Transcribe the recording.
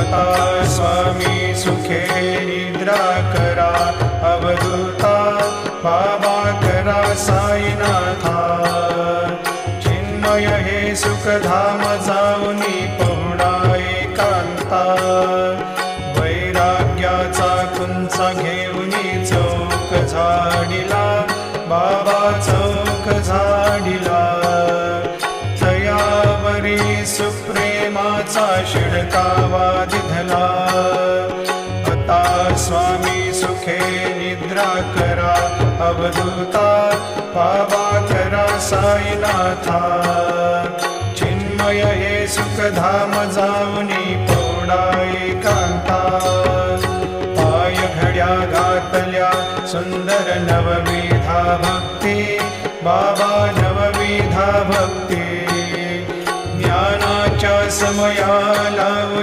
आता स्वामी सुखे निद्रा करा, अवधूता बाबा करा साईनाथा। चिन्मय हे सुखधाम जाऊनी पहुडा एकांता, वैराग्याचा कुंचा घेऊनी चौक झाडिला, बाबा चौक झाडिला। तयावरी सुप्रेमाचा शिडकावा दिधला, आता स्वामी सुखे निद्रा करा, अवधूता बाबा करा साईनाथा। चिन्मय हे सुखधाम जाऊनी पौडा एकांता, पाय घड्या घातल्या सुंदर नवविधा भक्ती, बाबा नवविधा भक्ती। ज्ञानाच्या समयाला